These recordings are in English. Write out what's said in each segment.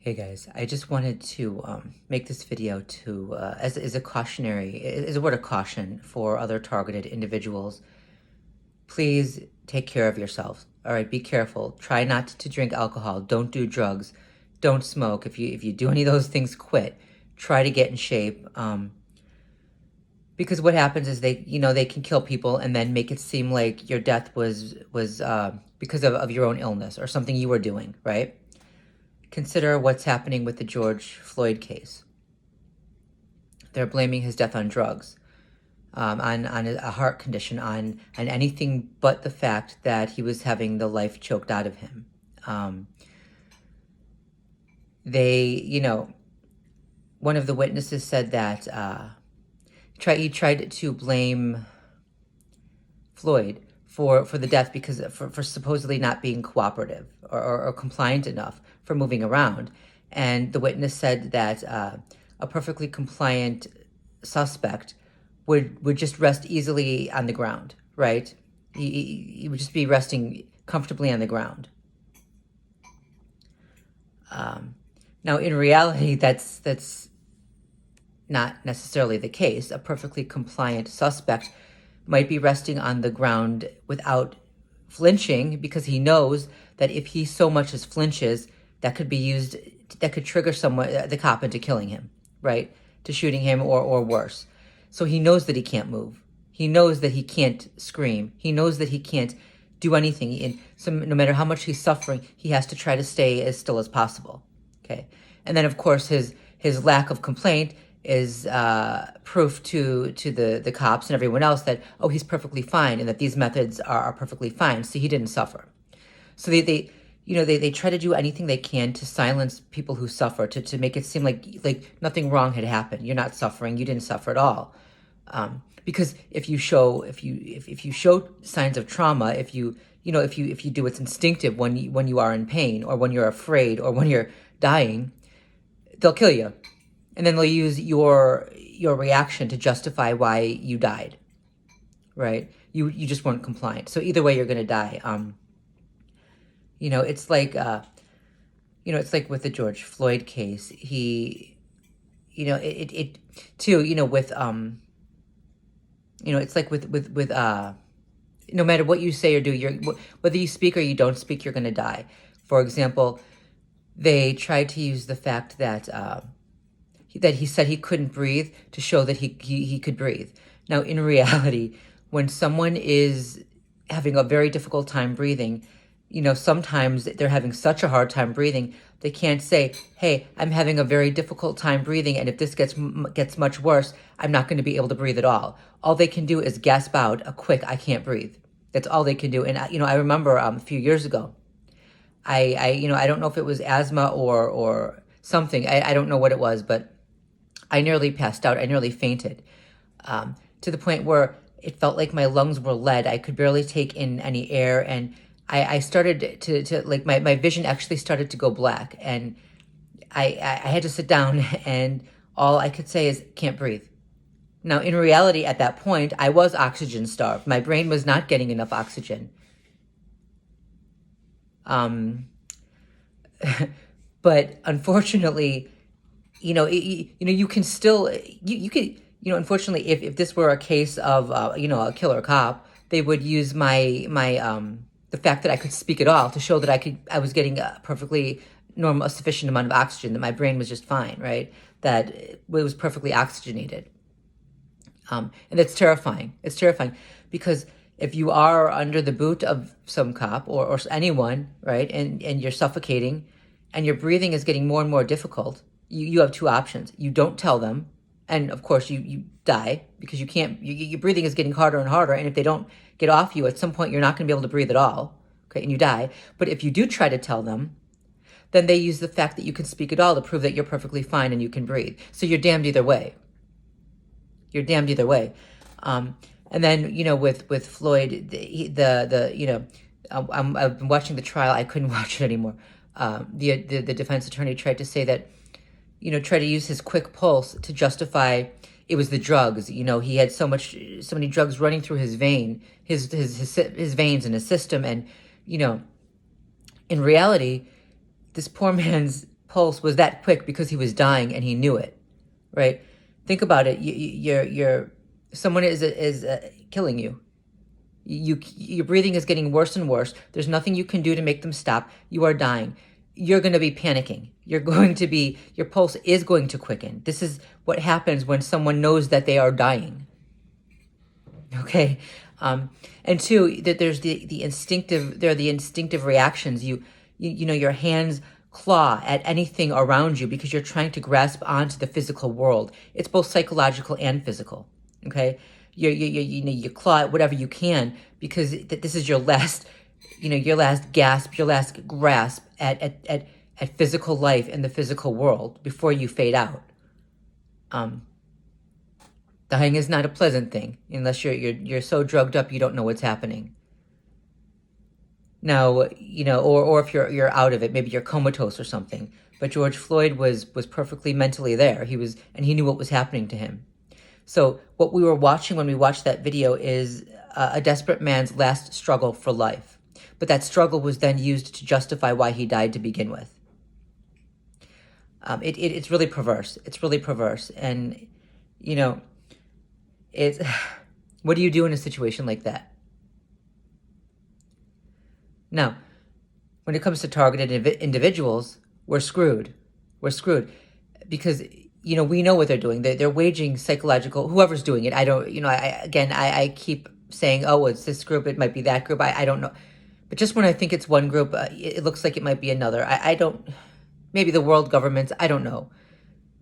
Hey guys, I just wanted to make this video to as a cautionary, as a word of caution for other targeted individuals. Please take care of yourselves. All right, be careful. Try not to drink alcohol. Don't do drugs. Don't smoke. If you do any of those things, quit. Try to get in shape. Because what happens is they can kill people and then make it seem like your death was because of your own illness or something you were doing, right? Consider what's happening with the George Floyd case. They're blaming his death on drugs, on a heart condition, on anything but the fact that he was having the life choked out of him. One of the witnesses said that he tried to blame Floyd for the death because for supposedly not being cooperative or compliant enough for moving around. And the witness said that a perfectly compliant suspect would just rest easily on the ground, right? He would just be resting comfortably on the ground. Now, in reality, that's not necessarily the case. A perfectly compliant suspect might be resting on the ground without flinching because he knows that if he so much as flinches, that could trigger the cop into killing him, right? To shooting him or worse. So he knows that he can't move. He knows that he can't scream. He knows that he can't do anything. And so no matter how much he's suffering, he has to try to stay as still as possible, okay? And then, of course, his lack of complaint is proof to the cops and everyone else that, oh, he's perfectly fine and that these methods are perfectly fine, so he didn't suffer. So they try to do anything they can to silence people who suffer, to make it seem like nothing wrong had happened. You're not suffering. You didn't suffer at all. Because if you show signs of trauma, if you do what's instinctive when you are in pain or when you're afraid or when you're dying, they'll kill you. And then they'll use your reaction to justify why you died, right? You just weren't compliant. So either way, you're going to die. It's like with the George Floyd case. It's like with no matter what you say or do, whether you speak or you don't speak, you're going to die. For example, they tried to use the fact that he said he couldn't breathe to show that he could breathe. Now, in reality, when someone is having a very difficult time breathing, sometimes they're having such a hard time breathing, they can't say, hey, I'm having a very difficult time breathing, and if this gets much worse, I'm not going to be able to breathe at all. All they can do is gasp out a quick, I can't breathe. That's all they can do. And, I remember a few years ago, I don't know if it was asthma or something. I don't know what it was, but I nearly passed out. I nearly fainted to the point where it felt like my lungs were lead. I could barely take in any air, and I started to my vision actually started to go black, and I had to sit down, and all I could say is, can't breathe. Now, in reality, at that point, I was oxygen starved. My brain was not getting enough oxygen. But unfortunately, you can still, you could, unfortunately, if this were a case of, a killer cop, they would use the fact that I could speak at all to show that I was getting a perfectly normal, a sufficient amount of oxygen, that my brain was just fine, right? That it was perfectly oxygenated. And it's terrifying. It's terrifying because if you are under the boot of some cop or anyone, right, and you're suffocating and your breathing is getting more and more difficult, you have two options. You don't tell them, and of course you die because you can't, your breathing is getting harder and harder, and if they don't get off you, at some point you're not going to be able to breathe at all, okay, and you die. But if you do try to tell them, then they use the fact that you can speak at all to prove that you're perfectly fine and you can breathe. So you're damned either way. You're damned either way. And then, with Floyd, I've been watching the trial. I couldn't watch it anymore. The defense attorney tried to say that, try to use his quick pulse to justify it was the drugs. He had so many drugs running through his veins in his system. And, in reality, this poor man's pulse was that quick because he was dying and he knew it, right? Think about it. Someone is killing you. Your breathing is getting worse and worse. There's nothing you can do to make them stop. You are dying. You're going to be panicking. Your pulse is going to quicken. This is what happens when someone knows that they are dying. Okay. And two, that there's the instinctive reactions. You know, your hands claw at anything around you because you're trying to grasp onto the physical world. It's both psychological and physical. Okay. You claw at whatever you can because this is your last, your last gasp, your last grasp at physical life in the physical world before you fade out. Dying is not a pleasant thing unless you're so drugged up you don't know what's happening. Now, or if you're out of it, maybe you're comatose or something. But George Floyd was perfectly mentally there. He knew what was happening to him. So what we were watching when we watched that video is a desperate man's last struggle for life. But that struggle was then used to justify why he died to begin with. It's really perverse. It's really perverse. And, what do you do in a situation like that? Now, when it comes to targeted individuals, we're screwed. We're screwed because, we know what they're doing. They're waging psychological, whoever's doing it. I don't, I keep saying, oh, it's this group. It might be that group. I don't know. But just when I think it's one group, it looks like it might be another. I don't, maybe the world governments, I don't know.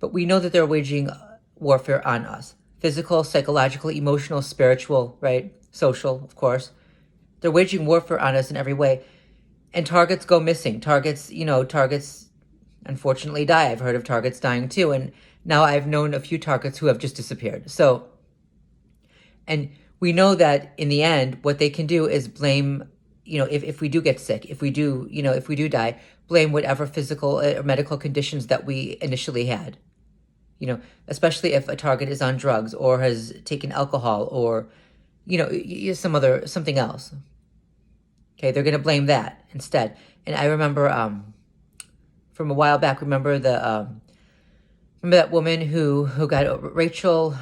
But we know that they're waging warfare on us. Physical, psychological, emotional, spiritual, right? Social, of course. They're waging warfare on us in every way. And targets go missing. Targets unfortunately die. I've heard of targets dying too. And now I've known a few targets who have just disappeared. So, and we know that in the end, what they can do is blame, if we do get sick, if we do die, blame whatever physical or medical conditions that we initially had. Especially if a target is on drugs or has taken alcohol or, something else. Okay, they're going to blame that instead. And I remember from a while back, remember that woman who got Rachel,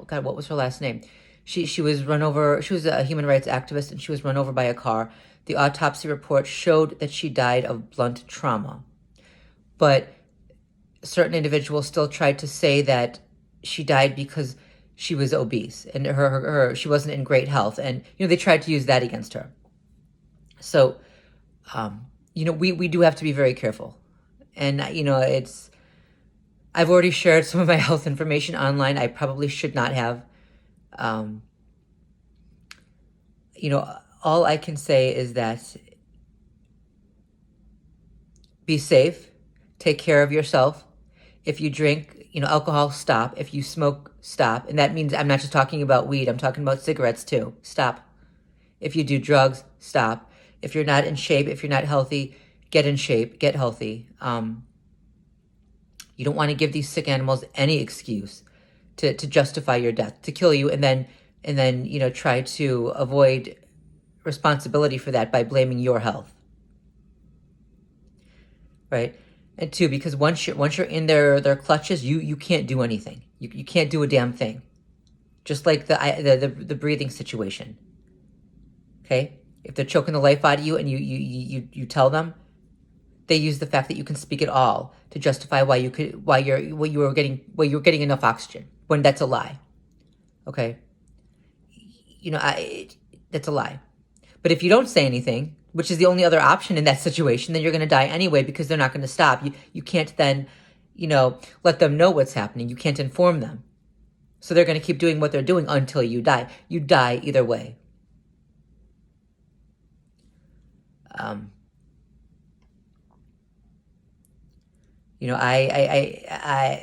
God, what was her last name? She was run over. She was a human rights activist and she was run over by a car. The autopsy report showed that she died of blunt trauma. But certain individuals still tried to say that she died because she was obese and she wasn't in great health. And, they tried to use that against her. So, we do have to be very careful. And, I've already shared some of my health information online. I probably should not have. All I can say is that be safe, take care of yourself. If you drink, alcohol, stop. If you smoke, stop. And that means I'm not just talking about weed. I'm talking about cigarettes too. Stop. If you do drugs, stop. If you're not in shape, if you're not healthy, get in shape, get healthy. You don't want to give these sick animals any excuse to justify your death, to kill you, and then try to avoid responsibility for that by blaming your health. Right? And two, because once you're in their clutches, you can't do anything. You can't do a damn thing. Just like the breathing situation. Okay? If they're choking the life out of you and you tell them, they use the fact that you can speak at all to justify why you were getting enough oxygen, when that's a lie. Okay? That's a lie. But if you don't say anything, which is the only other option in that situation, then you're going to die anyway because they're not going to stop. You can't then, let them know what's happening. You can't inform them. So they're going to keep doing what they're doing until you die. You die either way.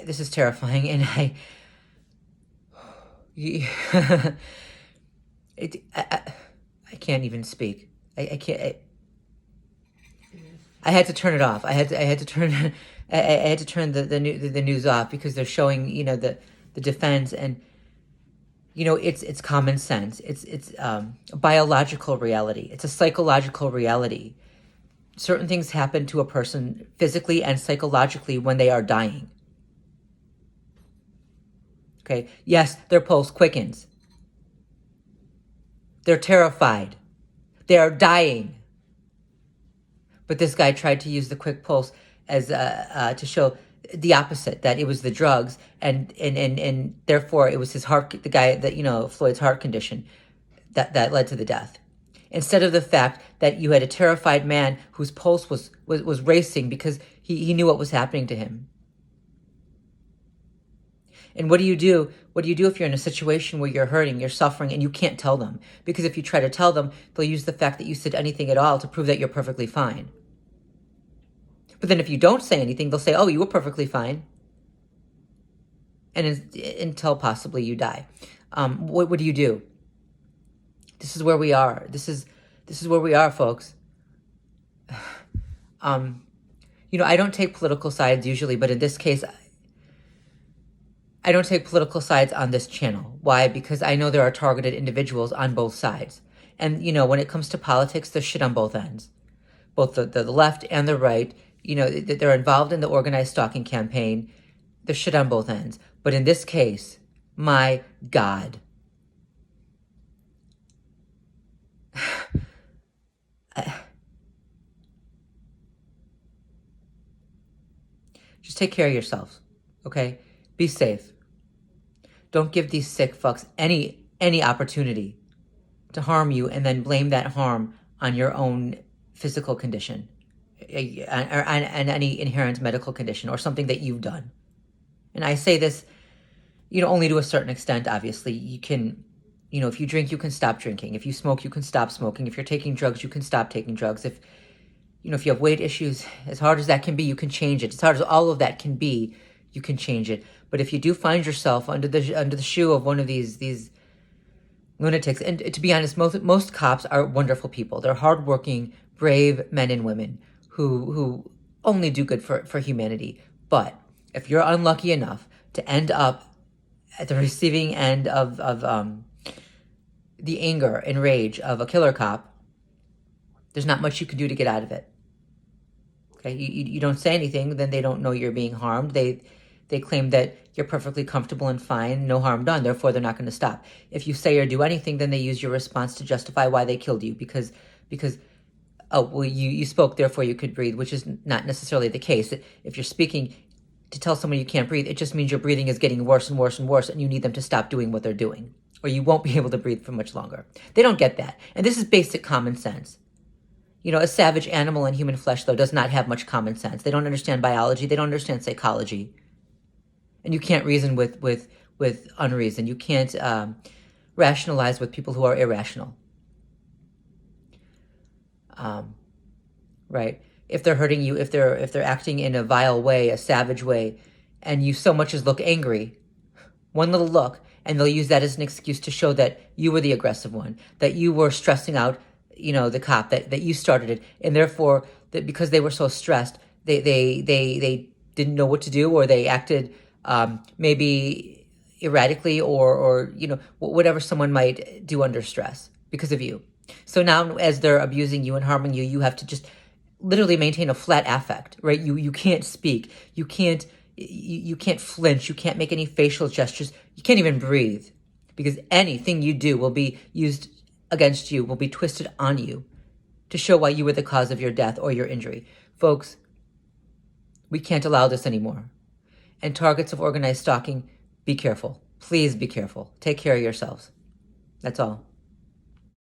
This is terrifying, and I can't even speak. I can't. I had to turn it off. I had to turn the news off because they're showing the defense, and it's common sense. It's a biological reality. It's a psychological reality. Certain things happen to a person physically and psychologically when they are dying. Okay, yes, their pulse quickens. They're terrified. They are dying. But this guy tried to use the quick pulse as to show the opposite, that it was the drugs, and therefore it was his heart, the guy that, Floyd's heart condition that led to the death. Instead of the fact that you had a terrified man whose pulse was racing because he knew what was happening to him. And what do you do? What do you do if you're in a situation where you're hurting, you're suffering, and you can't tell them? Because if you try to tell them, they'll use the fact that you said anything at all to prove that you're perfectly fine. But then if you don't say anything, they'll say, oh, you were perfectly fine. And until possibly you die. What do you do? This is where we are. This is where we are, folks. I don't take political sides usually, but in this case, I don't take political sides on this channel. Why? Because I know there are targeted individuals on both sides. And, when it comes to politics, there's shit on both ends. Both the left and the right, they're involved in the organized stalking campaign. There's shit on both ends. But in this case, my God. Just take care of yourselves, okay? Be safe. Don't give these sick fucks any opportunity to harm you and then blame that harm on your own physical condition and any inherent medical condition or something that you've done. And I say this, only to a certain extent, obviously. You can, if you drink, you can stop drinking. If you smoke, you can stop smoking. If you're taking drugs, you can stop taking drugs. If you have weight issues, as hard as that can be, you can change it. As hard as all of that can be, you can change it. But if you do find yourself under the shoe of one of these lunatics, and to be honest, most cops are wonderful people. They're hardworking, brave men and women who only do good for humanity. But if you're unlucky enough to end up at the receiving end of the anger and rage of a killer cop, there's not much you can do to get out of it. Okay, you don't say anything, then they don't know you're being harmed. They claim that you're perfectly comfortable and fine, no harm done, therefore they're not going to stop. If you say or do anything, then they use your response to justify why they killed you because oh, well, you spoke, therefore you could breathe, which is not necessarily the case. If you're speaking to tell someone you can't breathe, it just means your breathing is getting worse and worse and worse, and you need them to stop doing what they're doing, or you won't be able to breathe for much longer. They don't get that. And this is basic common sense. A savage animal in human flesh, though, does not have much common sense. They don't understand biology. They don't understand psychology. And you can't reason with unreason. You can't rationalize with people who are irrational. Right? If they're hurting you, if they're acting in a vile way, a savage way, and you so much as look angry, one little look, and they'll use that as an excuse to show that you were the aggressive one, that you were stressing out, the cop, that you started it, and therefore that because they were so stressed, they didn't know what to do, or they acted maybe erratically, or whatever someone might do under stress because of you. So now, as they're abusing you and harming you, you have to just literally maintain a flat affect, right? You can't speak, you can't flinch, you can't make any facial gestures, you can't even breathe, because anything you do will be used against you, will be twisted on you to show why you were the cause of your death or your injury. Folks, we can't allow this anymore. And targets of organized stalking, be careful. Please be careful. Take care of yourselves. That's all.